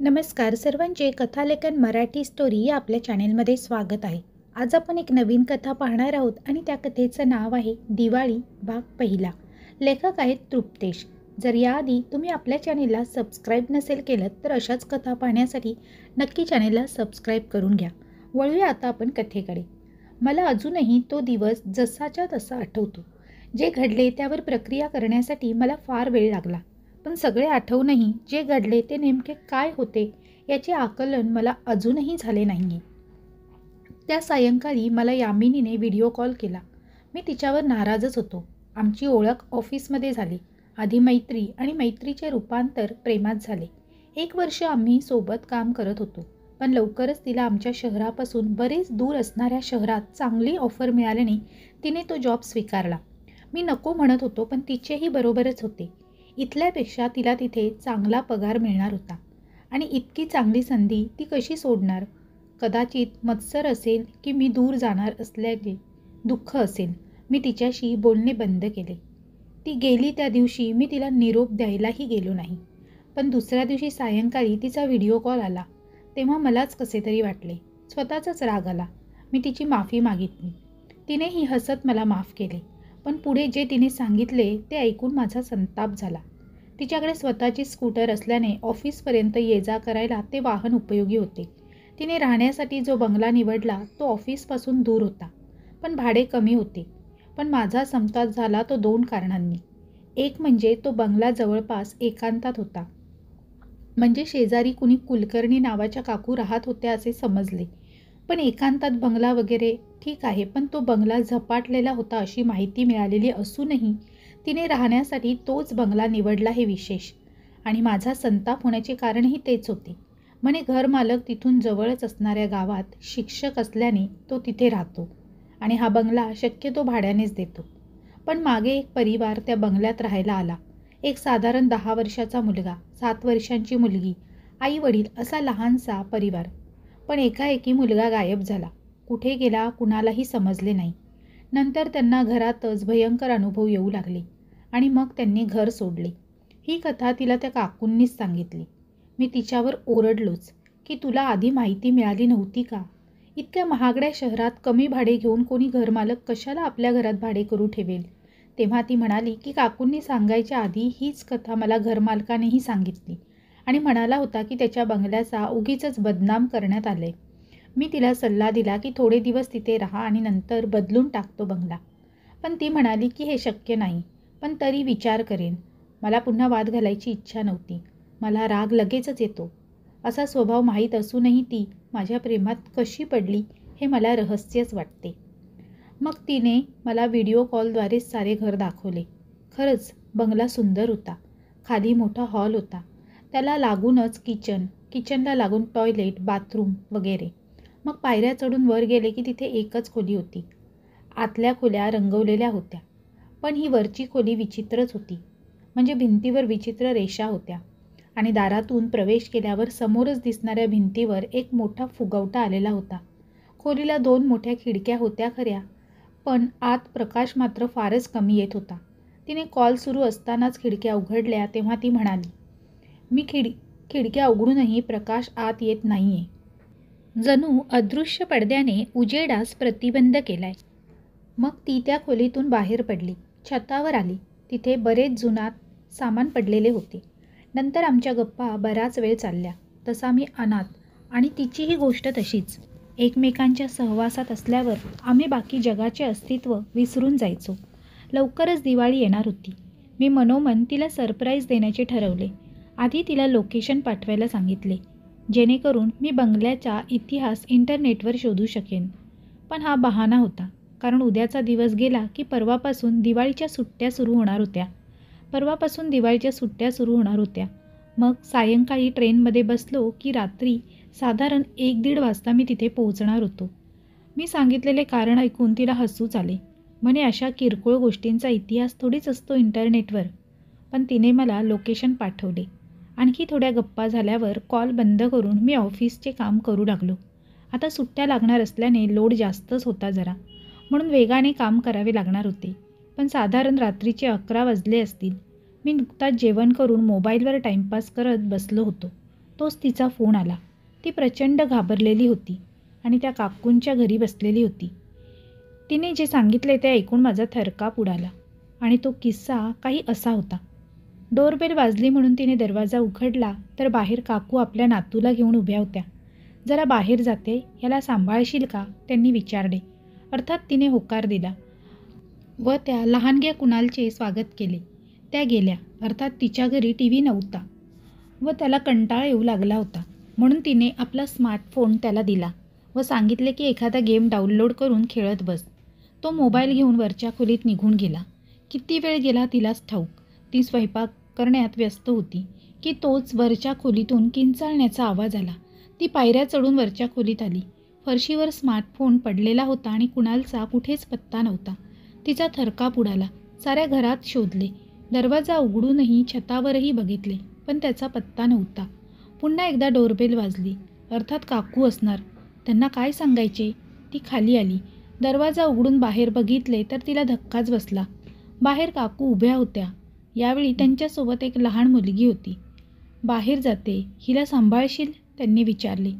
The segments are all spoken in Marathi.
नमस्कार सर्वांचे कथालेखन मराठी स्टोरी या आपल्या चॅनेलमध्ये स्वागत आहे. आज आपण एक नवीन कथा पाहणार आहोत आणि त्या कथेचं नाव आहे दिवाळी भाग पहिला. लेखक आहेत तृप्तेश. जर याआधी तुम्ही आपल्या चॅनेलला सबस्क्राईब नसेल केलं तर अशाच कथा पाहण्यासाठी नक्की चॅनेलला सबस्क्राईब करून घ्या. वळूया आता आपण कथेकडे. मला अजूनही तो दिवस जसाच्या तसा आठवतो. जे घडले त्यावर प्रक्रिया करण्यासाठी मला फार वेळ लागला. पण सगळे आठवूनही जे घडले ते नेमके काय होते याचे आकलन मला अजूनही झाले नाही. त्या सायंकाळी मला यामिनीने व्हिडिओ कॉल केला. मी तिच्यावर नाराजच होतो. आमची ओळख ऑफिसमध्ये झाली. आधी मैत्री आणि मैत्रीचे रूपांतर प्रेमात झाले. 1 वर्ष आम्ही सोबत काम करत होतो. पण लवकरच तिला आमच्या शहरापासून बरेच दूर असणाऱ्या शहरात चांगली ऑफर मिळाल्याने तिने तो जॉब स्वीकारला. मी नको म्हणत होतो पण तिचेही बरोबरच होते. इथल्यापेक्षा तिला तिथे चांगला पगार मिळणार होता आणि इतकी चांगली संधी ती कशी सोडणार. कदाचित मत्सर असेल की मी दूर जाणार असल्याने दुःख असेल. मी तिच्याशी बोलणे बंद केले. ती गेली त्या दिवशी मी तिला निरोप द्यायलाही गेलो नाही. पण दुसऱ्या दिवशी सायंकाळी तिचा व्हिडिओ कॉल आला. तेव्हा मलाच कसे तरी वाटले. स्वतःचाच राग आला. मी तिची माफी मागितली. तिनेही हसत मला माफ केले. पण पुढे जे तिने सांगितले ते ऐकून माझा संताप झाला. तिच्याकडे स्वतःची स्कूटर असल्याने ऑफिसपर्यंत ये जा करायला ते वाहन उपयोगी होते. तिने राहण्यासाठी जो बंगला निवडला तो ऑफिसपासून दूर होता, पण भाडे कमी होते. पण माझा संताप झाला तो 2 कारणांनी. एक म्हणजे तो बंगला जवळपास एकांतात होता. म्हणजे शेजारी कुणी कुलकर्णी नावाच्या काकू राहत होत्या असे समजले. पण एकांतात बंगला वगैरे ठीक आहे, पण तो बंगला झपाटलेला होता अशी माहिती मिळालेली असूनही तिने राहण्यासाठी तोच बंगला निवडला हे विशेष. आणि माझा संताप होण्याचे कारणही तेच होते. म्हणे घरमालक तिथून जवळच असणाऱ्या गावात शिक्षक असल्याने तो तिथे राहतो आणि हा बंगला शक्यतो भाड्यानेच देतो. पण मागे एक परिवार त्या बंगल्यात राहायला आला. एक साधारण 10 वर्षाचा मुलगा, 7 वर्षांची मुलगी, आई वडील असा लहानसा परिवार. पण एकाएकी मुलगा गायब झाला. कुठे गेला कुणालाही समजले नाही. नंतर त्यांना घरातच भयंकर अनुभव येऊ लागले आणि मग त्यांनी घर सोडले. ही कथा तिला त्या काकूंनीच सांगितली. मी तिच्यावर ओरडलोच की तुला आधी माहिती मिळाली नव्हती का? इतक्या महागड्या शहरात कमी भाडे घेऊन कोणी घरमालक कशाला आपल्या घरात भाडे करू ठेवेल? तेव्हा ती म्हणाली की काकूंनी सांगायच्या आधी हीच कथा मला घरमालकानेही सांगितली आणि म्हणाला होता की त्याच्या बंगल्याचा उगीचच बदनाम करण्यात आले. मी तिला सल्ला दिला की थोडे दिवस तिथे राहा आणि नंतर बदलून टाकतो बंगला. पण ती म्हणाली की हे शक्य नाही, पण तरी विचार करेन. मला पुन्हा वाद घालायची इच्छा नव्हती. मला राग लगेचच येतो. असा स्वभाव माहीत असूनही ती माझ्या प्रेमात कशी पडली हे मला रहस्यच वाटते. मग तिने मला व्हिडिओ कॉलद्वारे सारे घर दाखवले. खरंच बंगला सुंदर होता. खाली मोठा हॉल होता. त्याला लागूनच किचनला लागून टॉयलेट, बाथरूम वगैरे. मग पायऱ्या चढून वर गेले की तिथे एकच खोली होती. आतल्या खोल्या रंगवलेल्या होत्या. पण ही वरची खोली विचित्रच होती. म्हणजे भिंतीवर विचित्र रेषा होत्या आणि दारातून प्रवेश केल्यावर समोरच दिसणाऱ्या भिंतीवर एक मोठा फुगवटा आलेला होता. खोलीला 2 मोठ्या खिडक्या होत्या खऱ्या, पण आत प्रकाश मात्र फारच कमी येत होता. तिने कॉल सुरू असतानाच खिडक्या उघडल्या तेव्हा ती म्हणाली, मी खिडक्या उघडूनही प्रकाश आत येत नाहीये. जणू अदृश्य पडद्याने उजेडास प्रतिबंध केलाय. मग ती त्या खोलीतून बाहेर पडली. छतावर आली. तिथे बरेच जुनाट सामान पडलेले होते. नंतर आमच्या गप्पा बराच वेळ चालल्या. तसा मी अनाथ आणि तिचीही गोष्ट तशीच. एकमेकांच्या सहवासात असल्यावर आम्ही बाकी जगाचे अस्तित्व विसरून जायचो. लवकरच दिवाळी येणार होती. मी मनोमन तिला सरप्राईज देण्याचे ठरवले. आधी तिला लोकेशन पाठवायला सांगितले, जेणेकरून मी बंगल्याचा इतिहास इंटरनेटवर शोधू शकेन. पण हा बहाणा होता, कारण उद्याचा दिवस गेला की परवापासून दिवाळीच्या सुट्ट्या सुरू होणार होत्या. मग सायंकाळी ट्रेनमध्ये बसलो की रात्री साधारण 1-1:30 वाजता मी तिथे पोहोचणार होतो. मी सांगितलेले कारण ऐकून तिला हसूच आले. म्हणे अशा किरकोळ गोष्टींचा इतिहास थोडीच असतो इंटरनेटवर. पण तिने मला लोकेशन पाठवले. आणखी थोड्या गप्पा झाल्यावर कॉल बंद करून मी ऑफिसचे काम करू लागलो. आता सुट्ट्या लागणार असल्याने लोड जास्तच होता जरा, म्हणून वेगाने काम करावे लागणार होते. पण साधारण रात्रीचे 11 वाजले असतील. मी नुकताच जेवण करून मोबाईलवर टाईमपास करत बसलो होतो. तोच तिचा फोन आला. ती प्रचंड घाबरलेली होती आणि त्या काकूंच्या घरी बसलेली होती. तिने जे सांगितले ते ऐकून माझा थरकाप उडाला आणि तो किस्सा काही असा होता. डोरबेल वाजली म्हणून तिने दरवाजा उघडला तर बाहेर काकू आपल्या नातूला घेऊन उभ्या होत्या. जरा बाहेर जाते, याला सांभाळशील का, त्यांनी विचारले. अर्थात तिने होकार दिला व त्या लहानग्या कुणालचे स्वागत केले. त्या गेल्या. अर्थात तिच्या घरी TV नव्हता व त्याला कंटाळा येऊ लागला होता, म्हणून तिने आपला स्मार्टफोन त्याला दिला व सांगितले की एखादा गेम डाउनलोड करून खेळत बस. तो मोबाईल घेऊन वरच्या खोलीत निघून गेला. किती वेळ गेला तिलाच ठाऊक. ती स्वयंपाक करण्यात व्यस्त होती की तोच वरच्या खोलीतून किंचाळण्याचा आवाज आला. ती पायऱ्या चढून वरच्या खोलीत आली. फरशीवर स्मार्टफोन पडलेला होता आणि कुणालचा कुठेच पत्ता नव्हता. तिचा थरकाप उडाला. साऱ्या घरात शोधले, दरवाजा उघडूनही छतावरही बघितले, पण त्याचा पत्ता नव्हता. पुन्हा एकदा डोरबेल वाजली. अर्थात काकू असणार. त्यांना काय सांगायचे? ती खाली आली. दरवाजा उघडून बाहेर बघितले तर तिला धक्काच बसला. बाहेर काकू उभ्या होत्या. यावेळी त्यांच्यासोबत एक लहान मुलगी होती. बाहेर जाते, हिला सांभाळशील, त्यांनी विचारले.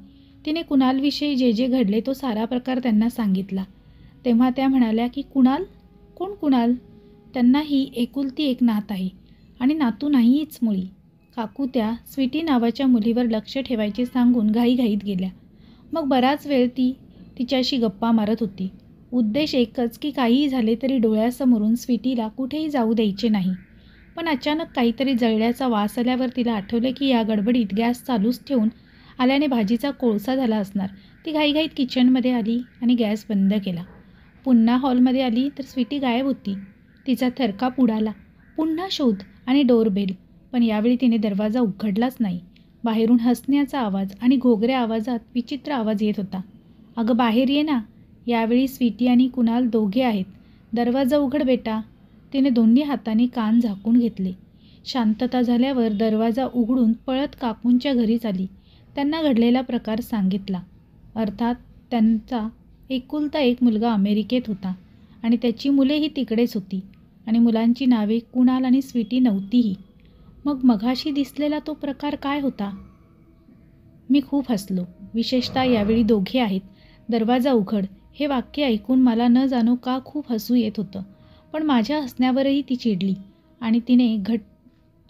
तिने कुणालविषयी जे जे घडले तो सारा प्रकार त्यांना सांगितला. तेव्हा त्या म्हणाल्या की कुणाल? कोण कुणाल? त्यांना ही एकुलती एक नात आहे आणि नातू नाहीच मुळी. काकू त्या स्वीटी नावाच्या मुलीवर लक्ष ठेवायचे सांगून घाईघाईत गेल्या. मग बराच वेळ ती तिच्याशी गप्पा मारत होती. उद्देश एकच की काहीही झाले तरी डोळ्यासमोरून स्वीटीला कुठेही जाऊ द्यायचे नाही. पण अचानक काहीतरी जळल्याचा वास आल्यावर तिला आठवले की या गडबडीत गॅस चालूच ठेवून आल्याने भाजीचा कोळसा झाला असणार. ती घाईघाईत किचनमध्ये आली आणि गॅस बंद केला. पुन्हा हॉलमध्ये आली तर स्वीटी गायब होती. तिचा थरकाप उडाला. पुन्हा शोध आणि डोरबेल, पण यावेळी तिने दरवाजा उघडलाच नाही. बाहेरून हसण्याचा आवाज आणि घोगऱ्या आवाजात विचित्र आवाज येत होता. अगं बाहेर ये ना. यावेळी स्वीटी आणि कुणाल दोघे आहेत. दरवाजा उघड बेटा. तिने दोन्ही हातांनी कान झाकून घेतले. शांतता झाल्यावर दरवाजा उघडून पळत काकूंच्या घरी आली. त्यांना घडलेला प्रकार सांगितला. अर्थात त्यांचा एकुलता एक मुलगा अमेरिकेत होता आणि त्याची मुलेही तिकडेच होती आणि मुलांची नावे कुणाल आणि स्वीटी नव्हतीही. मग मघाशी दिसलेला तो प्रकार काय होता? मी खूप हसलो. विशेषतः यावेळी दोघे आहेत, दरवाजा उघड हे वाक्य ऐकून मला न जाणो का खूप हसू येत होतं. पण माझ्या हसण्यावरही ती चिडली आणि तिने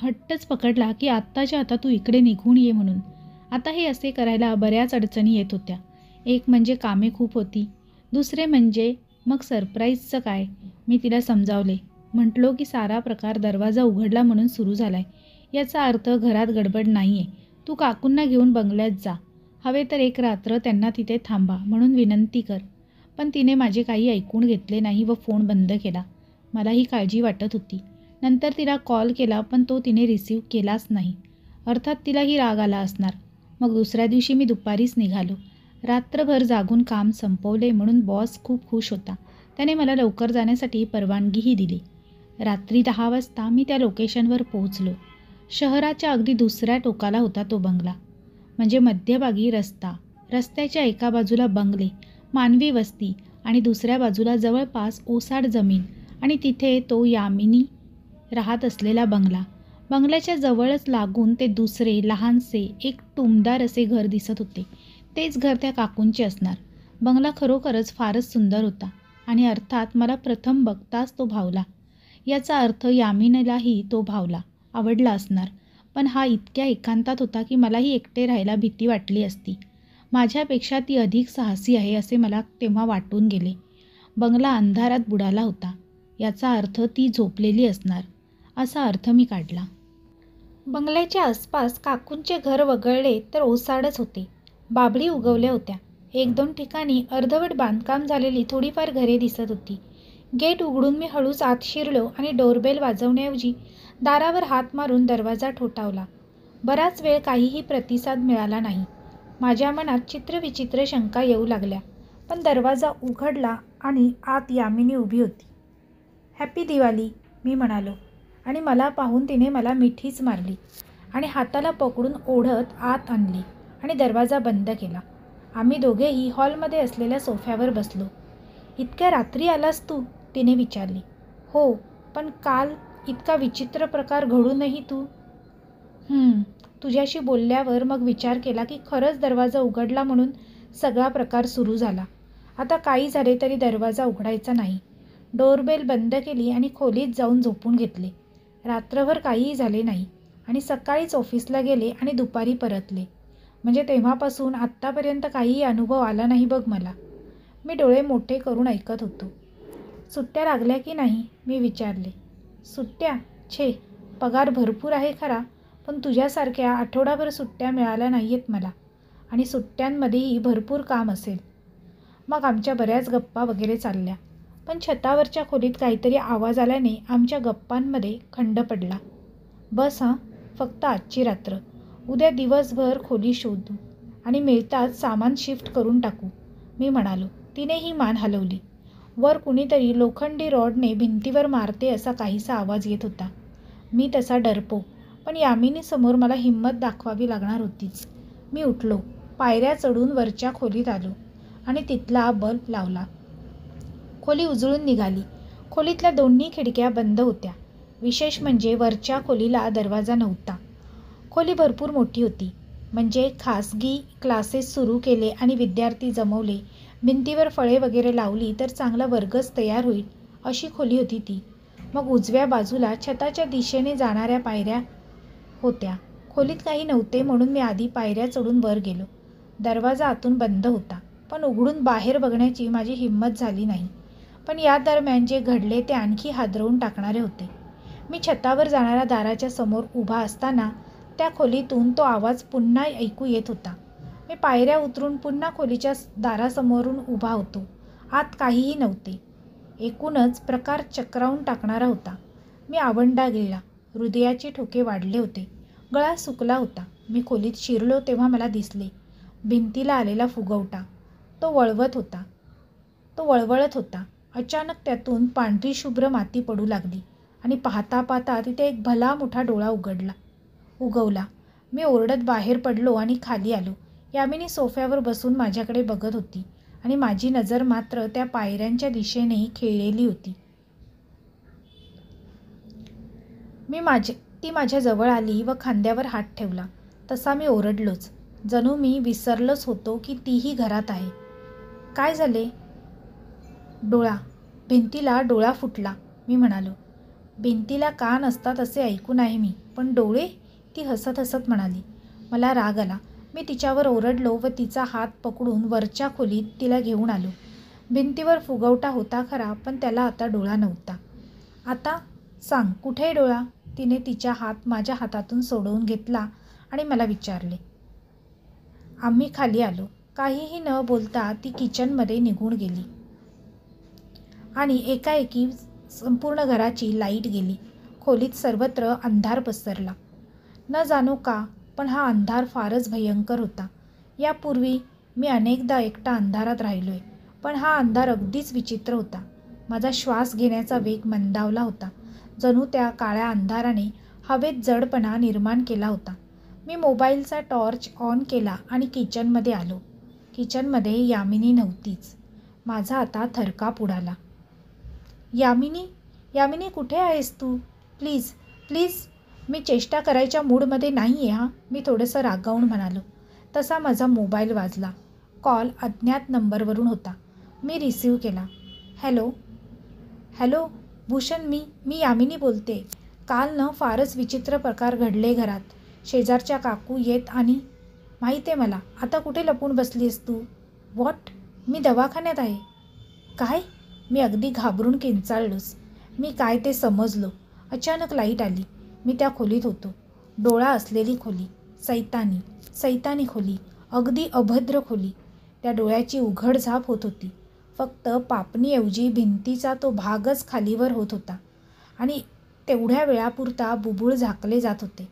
हट्टच पकडला की आत्ताच्या आता तू इकडे निघून ये म्हणून. आता हे असे करायला बऱ्याच अडचणी येत होत्या. एक म्हणजे कामे खूप होती, दुसरे म्हणजे मग सरप्राईजचं काय. मी तिला समजावले. म्हटलो की सारा प्रकार दरवाजा उघडला म्हणून सुरू झालाय. याचा अर्थ घरात गडबड नाही आहे. तू काकूंना घेऊन बंगल्यात जा. हवे तर एक रात्र त्यांना तिथे थांबा म्हणून विनंती कर. पण तिने माझे काही ऐकून घेतले नाही व फोन बंद केला. मलाही काळजी वाटत होती. नंतर तिला कॉल केला पण तो तिने रिसीव्ह केलाच नाही. अर्थात तिलाही राग आला असणार. मग दुसऱ्या दिवशी मी दुपारीच निघालो. रात्रभर जागून काम संपवले म्हणून बॉस खूप खुश होता. त्याने मला लवकर जाण्यासाठी परवानगीही दिली. रात्री 10 वाजता मी त्या लोकेशनवर पोहोचलो. शहराच्या अगदी दुसऱ्या टोकाला होता तो बंगला. म्हणजे मध्यभागी रस्ता, रस्त्याच्या एका बाजूला बंगले, मानवी वस्ती आणि दुसऱ्या बाजूला जवळपास ओसाड जमीन आणि तिथे तो यामिनी राहत असलेला बंगला. बंगल्याच्या जवळच लागून ते दुसरे लहानसे एक टुमदार असे घर दिसत होते. तेच घर त्या काकूंचे असणार. बंगला खरोखरच फारच सुंदर होता आणि अर्थात मला प्रथम बघताच तो भावला. याचा अर्थ यामिनीलाही तो भावला, आवडला असणार. पण हा इतक्या एकांतात होता की मलाही एकटे राहायला भीती वाटली असती. माझ्यापेक्षा ती अधिक साहसी आहे असे मला तेव्हा वाटून गेले. बंगला अंधारात बुडाला होता. याचा अर्थ ती झोपलेली असणार, असा अर्थ मी काढला. बंगल्याच्या आसपास काकूंचे घर वगळले तर ओसाडच होते. बाभळी उगवल्या होत्या. 1-2 ठिकाणी अर्धवट बांधकाम झालेली थोडीफार घरे दिसत होती. गेट उघडून मी हळूच आत शिरलो आणि डोरबेल वाजवण्याऐवजी दारावर हात मारून दरवाजा ठोठावला. बराच वेळ काहीही प्रतिसाद मिळाला नाही. माझ्या मनात चित्रविचित्र शंका येऊ लागल्या. पण दरवाजा उघडला आणि आत यामिनी उभी होती. हॅपी दिवाळी, मी म्हणालो आणि मला पाहून तिने मला मिठीच मारली आणि हाताला पकडून ओढत आत आणली आणि दरवाजा बंद केला. आम्ही दोघेही हॉलमध्ये असलेल्या सोफ्यावर बसलो. इतक्या रात्री आलास तू? तिने विचारली. हो, पण काल इतका विचित्र प्रकार घडूनही तू तुझ्याशी बोलल्यावर मग विचार केला की खरंच दरवाजा उघडला म्हणून सगळा प्रकार सुरू झाला. आता काही झाले तरी दरवाजा उघडायचा नाही. डोरबेल बंद केली आणि खोलीत जाऊन झोपून घेतले. रात्रभर काहीही झाले नाही आणि सकाळीच ऑफिसला गेले आणि दुपारी परतले. म्हणजे तेव्हापासून आत्तापर्यंत काहीही अनुभव आला नाही बघ मला. मी डोळे मोठे करून ऐकत होतो. सुट्ट्या लागल्या की नाही मी विचारले. सुट्ट्या? छे, पगार भरपूर आहे खरा, पण तुझ्यासारख्या आठवडाभर सुट्ट्या मिळाल्या नाही आहेत मला आणि सुट्ट्यांमध्येही भरपूर काम असेल. मग आमच्या बऱ्याच गप्पा वगैरे चालल्या, पण छतावरच्या खोलीत काहीतरी आवाज आल्याने आमच्या गप्पांमध्ये खंड पडला. बस हां, फक्त आजची रात्र. उद्या दिवसभर खोली शोधू आणि मिळताच सामान शिफ्ट करून टाकू, मी म्हणालो. तिनेही मान हलवली. वर कुणीतरी लोखंडी रॉडने भिंतीवर मारते असा काहीसा आवाज येत होता. मी तसा डरपो, पण यामिनीसमोर मला हिंमत दाखवावी लागणार होतीच. मी उठलो, पायऱ्या चढून वरच्या खोलीत आलो आणि तिथला बल्ब लावला. खोली उजळून निघाली. खोलीतल्या दोन्ही खिडक्या बंद होत्या. विशेष म्हणजे वरच्या खोलीला दरवाजा नव्हता. खोली भरपूर मोठी होती. म्हणजे खासगी क्लासेस सुरू केले आणि विद्यार्थी जमवले, भिंतीवर फळे वगैरे लावली तर चांगला वर्गच तयार होईल अशी खोली होती ती. मग उजव्या बाजूला छताच्या दिशेने जाणाऱ्या पायऱ्या होत्या. खोलीत काही नव्हते म्हणून मी आधी पायऱ्या चढून वर गेलो. दरवाजा आतून बंद होता, पण उघडून बाहेर बघण्याची माझी हिंमत झाली नाही. पण या दरम्यान जे घडले ते आणखी हादरवून टाकणारे होते. मी छतावर जाणाऱ्या दाराच्या समोर उभा असताना त्या खोलीतून तो आवाज पुन्हा ऐकू येत होता. मी पायऱ्या उतरून पुन्हा खोलीच्या दारासमोरून उभा होतो. आत काहीही नव्हते. एकूणच प्रकार चक्रावून टाकणारा होता. मी आवंडा गेला. हृदयाचे ठोके वाढले होते. गळा सुकला होता. मी खोलीत शिरलो तेव्हा मला दिसले भिंतीला आलेला फुगवटा. तो वळवळत होता. अचानक त्यातून पांढरी शुभ्र माती पडू लागली आणि पाहता पाहता तिथे एक भला मोठा डोळा उगवला. मी ओरडत बाहेर पडलो आणि खाली आलो. यामिनी सोफ्यावर बसून माझ्याकडे बघत होती आणि माझी नजर मात्र त्या पायऱ्यांच्या दिशेनेही खेळलेली होती. ती माझ्या जवळ आली व खांद्यावर हात ठेवला. तसा मी ओरडलोच. जणू मी विसरलोच होतो की तीही घरात आहे. काय झाले? भिंतीला डोळा फुटला, मी म्हणालो. भिंतीला कान असतात असे ऐकून आहे मी, पण डोळे? ती हसत हसत म्हणाली. मला राग आला. मी तिच्यावर ओरडलो व तिचा हात पकडून वरच्या खोलीत तिला घेऊन आलो. भिंतीवर फुगवटा होता खरा, पण त्याला आता डोळा नव्हता. आता सांग, कुठे डोळा? तिने तिचा हात माझ्या हातातून सोडवून घेतला आणि मला विचारले. आम्ही खाली आलो. काहीही न बोलता ती किचनमध्ये निघून गेली आणि एकाएकी संपूर्ण घराची लाईट गेली. खोलीत सर्वत्र अंधार पसरला. न जाणो का, पण हा अंधार फारच भयंकर होता. यापूर्वी मी अनेकदा एकटा अंधारात राहिलोय, पण हा अंधार अगदीच विचित्र होता. माझा श्वास घेण्याचा वेग मंदावला होता. जणू त्या काळ्या अंधाराने हवेत जडपणा निर्माण केला होता. मी मोबाईलचा टॉर्च ऑन केला आणि किचनमध्ये आलो. किचनमध्ये यामिनी नव्हतीच. माझा आता थरकाप उडाला. यामिनी कुठे आहेस तू? Please please. मी चेष्टा करायच्या मूडमध्ये नाही आहे हां, मी थोडंसं रागावून म्हणालो. तसा माझा मोबाईल वाजला. कॉल अज्ञात नंबरवरून होता. मी रिसीव्ह केला. हॅलो भूषण, मी यामिनी बोलते. काल फारच विचित्र प्रकार घडले घरात. शेजारच्या काकू येत आणि माहीत आहे मला. आता कुठे लपून बसलीस तू? व्हॉट? मी दवाखान्यात आहे. काय? मी अगदी घाबरून किंचाळलोच. मी काय ते समजलो. अचानक लाईट आली. मी त्या खोलीत होतो. डोळा असलेली खोली. सैतानी खोली. अगदी अभद्र खोली. त्या डोळ्याची उघडझाप होत होती. फक्त पापणीऐवजी भिंतीचा तो भागच खालीवर होत होता आणि तेवढ्या वेळापुरता बुबुळ झाकले जात होते.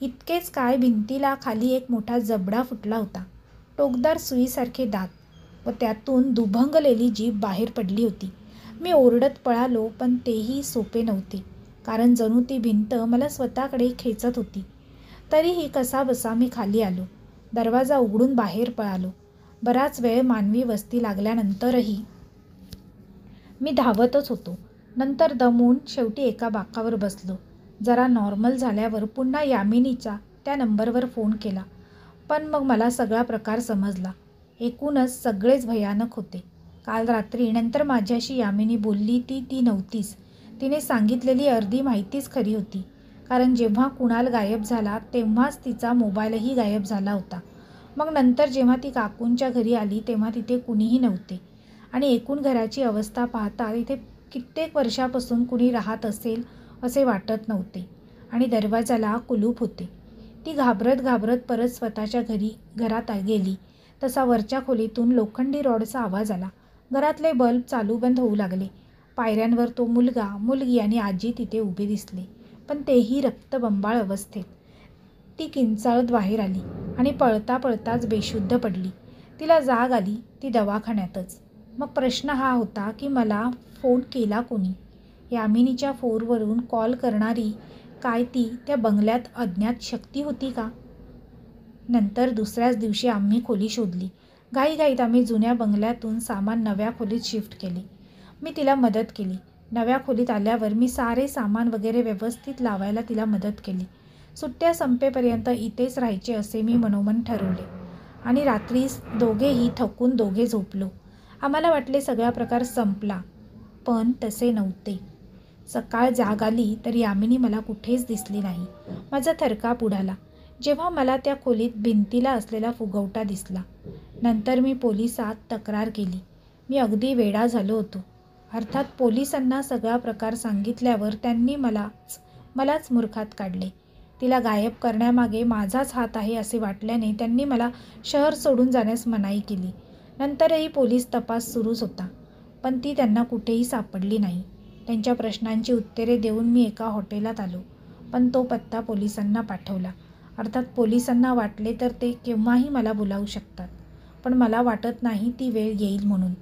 इतकेच काय, भिंतीला खाली एक मोठा जबडा फुटला होता. टोकदार सुईसारखे दात व त्यातून दुभंगलेली जीभ बाहेर पडली होती. मी ओरडत पळालो, पण तेही सोपे नव्हते, कारण जणू ती भिंत मला स्वतःकडे खेचत होती. तरीही कसाबसा मी खाली आलो. दरवाजा उघडून बाहेर पळालो. बराच वेळ मानवी वस्ती लागल्यानंतरही मी धावतच होतो. नंतर दमून शेवटी एका बाकावर बसलो. जरा नॉर्मल झाल्यावर पुन्हा यामिनीचा त्या नंबरवर फोन केला, पण मग मला सगळा प्रकार समजला. एकूणच सगळेच भयानक होते. काल रात्री नंतर माझ्याशी यामिनी बोलली ती नव्हतीच. तिने सांगितलेली अर्धी माहितीच खरी होती. कारण जेव्हा कुणाल गायब झाला तेव्हाच तिचा मोबाईलही गायब झाला होता. मग नंतर जेव्हा ती काकूंच्या घरी आली तेव्हा तिथे कुणीही नव्हते. आणि एकूण घराची अवस्था पाहता तिथे कित्येक वर्षापासून कुणी राहत असेल असे वाटत नव्हते. आणि दरवाजाला कुलूप होते. ती घाबरत परत स्वतःच्या घरात गेली तसा वरच्या खोलीतून लोखंडी रॉडचा आवाज आला. घरातले बल्ब चालू बंद होऊ लागले. पायऱ्यांवर तो मुलगा, मुलगी आणि आजी तिथे उभे दिसले, पण तेही रक्तबंबाळ अवस्थेत. ती किंचाळत बाहेर आली आणि पळताच बेशुद्ध पडली. तिला जाग आली ती दवाखान्यातच. मग प्रश्न हा होता की मला फोन केला कोणी? यामिनीच्या फोनवरून कॉल करणारी काय ती त्या बंगल्यात अज्ञात शक्ती होती का? नंतर दुसऱ्याच दिवशी आम्ही खोली शोधली. घाईघाईत आम्ही जुन्या बंगल्यातून सामान नव्या खोलीत शिफ्ट केले. मी तिला मदत केली. नव्या खोलीत आल्यावर मी सारे सामान वगैरे व्यवस्थित लावायला तिला मदत केली. सुट्ट्या संपेपर्यंत इथेच राहायचे असे मी मनोमन ठरवले. आणि रात्रीस दोघेही थकून दोघे झोपलो. आम्हाला वाटले सगळा प्रकार संपला, पण तसे नव्हते. सकाळ जाग आली तर यामिनी मला कुठेच दिसली नाही. माझा थरकाप उडाला जेव्हा मला त्या खोलीत भिंतीला असलेला फुगवटा दिसला. नंतर मी पोलिसात तक्रार केली. मी अगदी वेडा झालो होतो. अर्थात पोलिसांना सगळा प्रकार सांगितल्यावर त्यांनी मलाच मूर्खात काढले. तिला गायब करण्यामागे माझाच हात आहे असे वाटल्याने त्यांनी मला शहर सोडून जाण्यास मनाई केली. नंतरही पोलीस तपास सुरूच होता, पण ती त्यांना कुठेही सापडली नाही. त्यांच्या प्रश्नांची उत्तरे देऊन मी एका हॉटेलात आलो, पण तो पत्ता पोलिसांना पाठवला. अर्थात पोलिसांना वाटले तर ते केव्हाही मला बोलावू शकतात, पण मला वाटत नाही ती वेळ येईल म्हणून.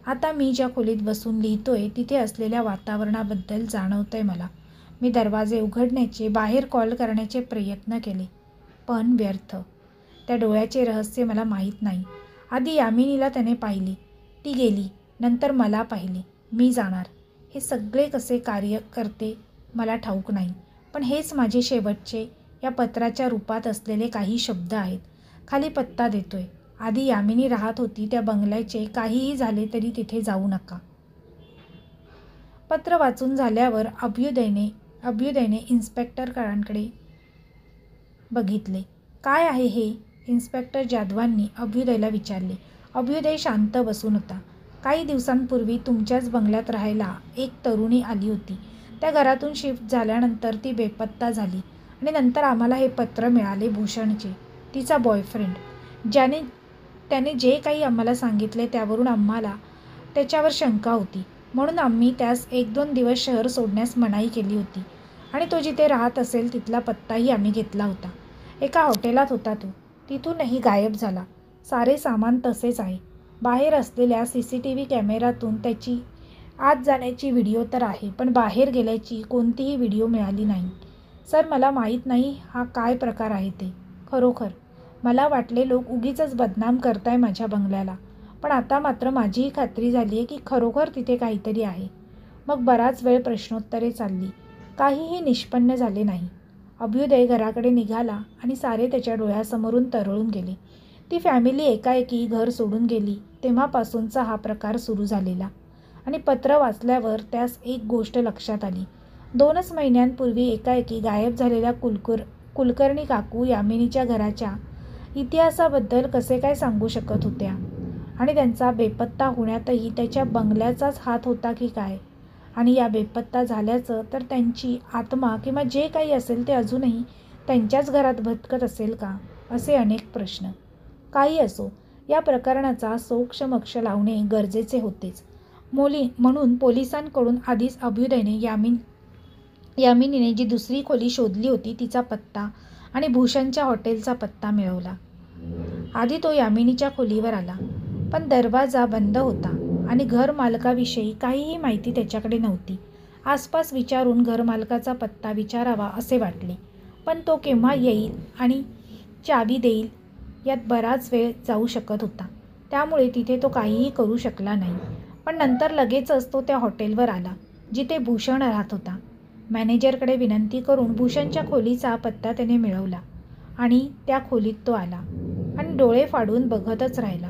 आता मी ज्या खोलीत बसून लिहितोय तिथे असलेल्या वातावरणाबद्दल जाणवतंय मला. मी दरवाजे उघडण्याचे, बाहेर कॉल करण्याचे प्रयत्न केले, पण व्यर्थ. त्या डोळ्याचे रहस्य मला माहीत नाही. आधी यामिनीला त्याने पाहिले, ती गेली, नंतर मला पाहिले. मी जाणार. हे सगळे कसे कार्य करते मला ठाऊक नाही, पण हेच माझे शेवटचे या पत्राच्या रूपात असलेले काही शब्द आहेत. खाली पत्ता देतोय. आधी यामिनी राहत होती त्या बंगल्याचे काहीही झाले तरी तिथे जाऊ नका. पत्र वाचून झाल्यावर अभ्युदयने इन्स्पेक्टरकडे बघितले. काय आहे हे? इन्स्पेक्टर जाधवांनी अभ्युदयला विचारले. अभ्युदय शांत बसून होता. काही दिवसांपूर्वी तुमच्याच बंगल्यात राहायला एक तरुणी आली होती. त्या घरातून शिफ्ट झाल्यानंतर ती बेपत्ता झाली आणि नंतर आम्हाला हे पत्र मिळाले भूषणचे, तिचा बॉयफ्रेंड. त्याने जे काही आम्हाला सांगितले त्यावरून आम्हाला त्याच्यावर शंका होती, म्हणून आम्ही त्यास 1-2 दिवस शहर सोडण्यास मनाई केली होती. आणि तो जिथे राहत असेल तिथला पत्ताही आम्ही घेतला होता. एका हॉटेलात होता तो. तिथूनही गायब झाला. सारे सामान तसेच आहे. बाहेर असलेल्या CCTV कॅमेऱ्यातून त्याची आत जाण्याची व्हिडिओ तर आहे, पण बाहेर गेल्याची कोणतीही व्हिडिओ मिळाली नाही. सर, मला माहीत नाही हा काय प्रकार आहे ते. खरोखर मला वाटले लोक उगीचच बदनाम करताय माझ्या बंगल्याला, पण आता मात्र माझीही खात्री झाली आहे की खरोखर तिथे काहीतरी आहे. मग बराच वेळ प्रश्नोत्तरे चालली. काहीही निष्पन्न झाले नाही. अभ्युदय घराकडे निघाला आणि सारे त्याच्या डोळ्यासमोरून तरळून गेले. ती फॅमिली एकाएकी घर सोडून गेली तेव्हापासूनचा हा प्रकार सुरू झालेला. आणि पत्र वाचल्यावर त्यास एक गोष्ट लक्षात आली. 2च महिन्यांपूर्वी एकाएकी गायब झालेल्या कुलकर्णी काकू यामिनीच्या घराच्या इतिहासाबद्दल कसे काय सांगू शकत होत्या? आणि त्यांचा बेपत्ता होण्यातही त्याच्या बंगल्याचाच हात होता की काय? आणि या बेपत्ता झाल्याचं तर त्यांची आत्मा किंवा जे काही असेल ते अजूनही त्यांच्याच घरात भटकत असेल का? असे अनेक प्रश्न. काही असो, या प्रकरणाचा सोक्षमक्ष लावणे गरजेचे होतेच. म्हणून पोलिसांकडून आधीच अभ्युदयने यामिनीने जी दुसरी खोली शोधली होती तिचा पत्ता आणि भूषणच्या हॉटेलचा पत्ता मिळवला. आधी तो यामिनीच्या खोलीवर आला, पण दरवाजा बंद होता आणि घरमालकाविषयी काहीही माहिती त्याच्याकडे नव्हती. आसपास विचारून घरमालकाचा पत्ता विचारावा असे वाटले, पण तो केव्हा येईल आणि चावी देईल यात बराच वेळ जाऊ शकत होता. त्यामुळे तिथे तो काहीही करू शकला नाही. पण नंतर लगेचच तो त्या हॉटेलवर आला जिथे भूषण राहत होता. मॅनेजरकडे विनंती करून भूषणच्या खोलीचा पत्ता त्याने मिळवला आणि त्या खोलीत तो आला आणि डोळे फाडून बघतच राहिला.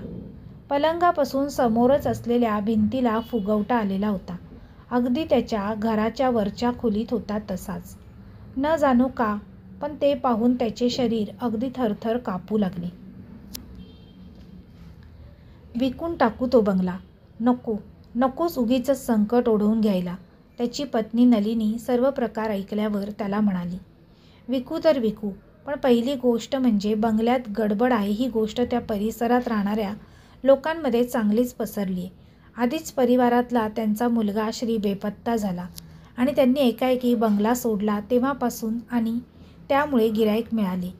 पलंगापासून समोरच असलेल्या भिंतीला फुगवटा आलेला होता. अगदी त्याच्या घराच्या वरच्या खोलीत होता तसाच. न जाणो का, पण ते पाहून त्याचे शरीर अगदी थरथर कापू लागले. विकून टाकू तो बंगला. नकोच उगीचच संकट ओढवून घ्यायला. त्याची पत्नी नलिनी सर्व प्रकार ऐकल्यावर त्याला म्हणाली, विकू तर विकू, पण पहिली गोष्ट म्हणजे बंगल्यात गडबड आहे ही गोष्ट त्या परिसरात राहणाऱ्या लोकांमध्ये चांगलीच पसरली आहे. आधीच परिवारातला त्यांचा मुलगा श्री बेपत्ता झाला आणि त्यांनी एकाएकी बंगला सोडला तेव्हापासून आणि त्यामुळे गिऱ्हाईक मिळाले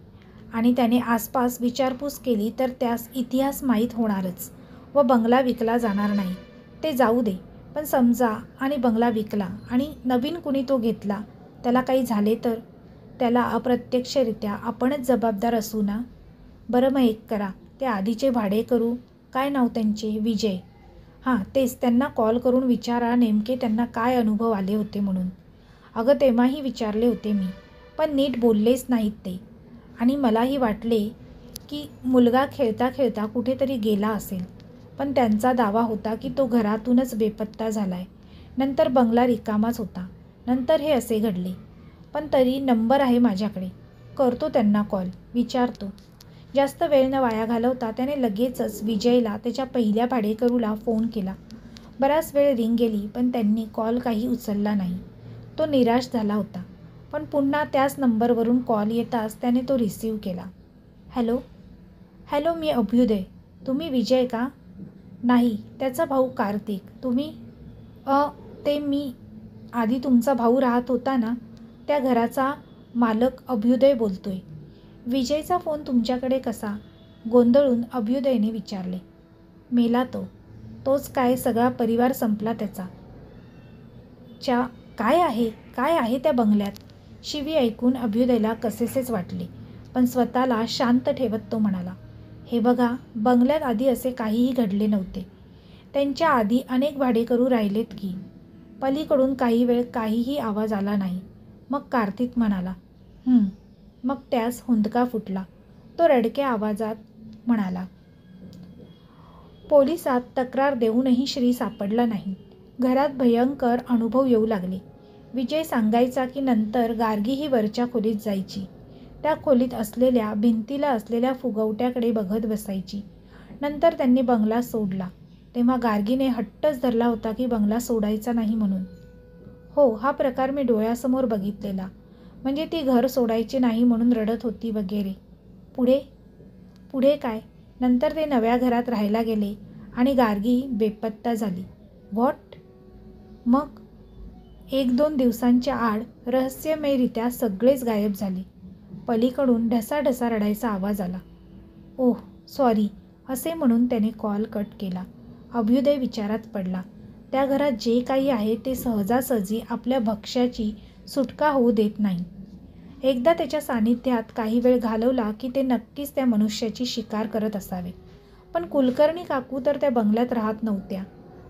आणि त्याने आसपास विचारपूस केली तर त्यास इतिहास माहीत होणारच व बंगला विकला जाणार नाही. ते जाऊ दे, पण समजा आणि बंगला विकला आणि नवीन कुणी तो घेतला, त्याला काही झाले तर त्याला अप्रत्यक्षरित्या आपणच जबाबदार असू ना. बरं मग एक करा, ते आधीचे भाडेकरू, काय नाव त्यांचे, विजय, हां तेच, त्यांना कॉल करून विचारा नेमके त्यांना काय अनुभव आले होते म्हणून. अगं तेव्हाही विचारले होते मी, पण नीट बोललेच नाहीत ते. आणि मलाही वाटले की मुलगा खेळता खेळता कुठेतरी गेला असेल, पण त्यांचा दावा होता की तो घरातूनच बेपत्ता झालाय. नंतर बंगला रिकामाच होता. नंतर हे असे घडले. पण तरी नंबर आहे माझ्याकडे, करतो त्यांना कॉल, विचारतो. जास्त वेळ न वाया घालवता त्याने लगेचच विजयला, त्याच्या पहिल्या भाडेकरूला फोन केला. बराच वेळ रिंग गेली, पण त्यांनी कॉल काही उचलला नाही. तो निराश झाला होता. पण पुन्हा त्याच नंबरवरून कॉल येताच त्याने तो रिसीव्ह केला. हॅलो, मी अभ्युदय. तुम्ही विजय का? नाही, त्याचा भाऊ कार्तिक. तुम्ही? ते मी आधी तुमचा भाऊ राहत होता ना, त्या घराचा मालक अभ्युदय बोलतोय. विजयचा फोन तुमच्याकडे कसा? गोंधळून अभ्युदयने विचारले. मेला तो. तोच काय, सगळा परिवार संपला त्याचा. काय आहे त्या बंगल्यात? शिवी ऐकून अभ्युदयला कसेसेच वाटले, पण स्वतःला शांत ठेवत तो म्हणाला, हे बघा, बंगल्यात आधी असे काहीही घडले नव्हते. त्यांच्या आधी अनेक भाडेकरू राहिलेत की. पलीकडून काही वेळ काहीही आवाज आला नाही. मग कार्तिक म्हणाला, मग त्यास हुंदका फुटला. तो रडक्या आवाजात म्हणाला, पोलिसात तक्रार देऊनही श्री सापडला नाही. घरात भयंकर अनुभव येऊ लागले. विजय सांगायचा की नंतर गार्गी ही वरच्या खोलीत जायची. त्या खोलीत असलेल्या भिंतीला असलेल्या फुगवट्याकडे बघत बसायची. नंतर त्यांनी बंगला सोडला तेव्हा गार्गीने हट्टच धरला होता की बंगला सोडायचा नाही म्हणून. हो, हा प्रकार मी डोळ्यासमोर बघितलेला. म्हणजे ती घर सोडायची नाही म्हणून रडत होती वगैरे. पुढे काय? नंतर ते नव्या घरात राहायला गेले आणि गार्गी बेपत्ता झाली. व्हॉट? मग 1-2 दिवसांच्या आड रहस्यमयरित्या सगळेच गायब झाले. पलीकडून ढसाढसा रडायचा आवाज आला. ओह सॉरी, असे म्हणून त्याने कॉल कट केला. अभ्युदय विचारात पडला. त्या घरात जे काही आहे ते सहजासहजी आपल्या भक्ष्याची सुटका होऊ देत नाही. एकदा त्याच्या सानिध्यात काही वेळ घालवला की ते नक्कीच त्या मनुष्याची शिकार करत असावे. पण कुलकर्णी काकू तर त्या बंगल्यात राहत नव्हत्या.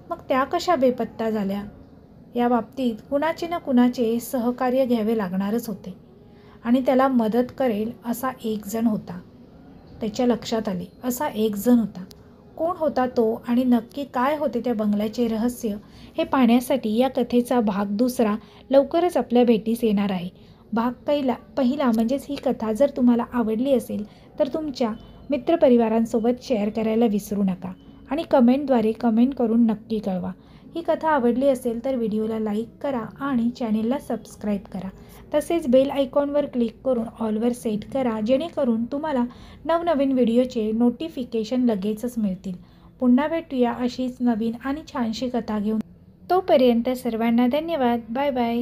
मग त्या कशा बेपत्ता झाल्या? या बाबतीत कुणाचे ना कुणाचे सहकार्य घ्यावे लागणारच होते आणि त्याला मदत करेल असा एक जण होता. त्याच्या लक्षात आले, असा एक जण होता. कोण होता तो आणि नक्की काय होते त्या बंगल्याचे रहस्य, हे पाहण्यासाठी या कथेचा भाग 2 लवकरच आपल्या भेटीस येणार आहे. भाग पहिला म्हणजेच ही कथा जर तुम्हाला आवडली असेल तर तुमच्या मित्रपरिवारांसोबत शेअर करायला विसरू नका आणि कमेंटद्वारे कमेंट करून नक्की कळवा. ही कथा आवडली असेल तर व्हिडिओला लाईक करा आणि चॅनेलला सबस्क्राईब करा. तसेच बेल आयकॉनवर क्लिक करून ऑलवर सेट करा, जेणेकरून तुम्हाला नवनवीन व्हिडिओचे नोटिफिकेशन लगेचच मिळतील. पुन्हा भेटूया अशीच नवीन आणि छानशी कथा घेऊन. तोपर्यंत सर्वांना धन्यवाद. Bye bye.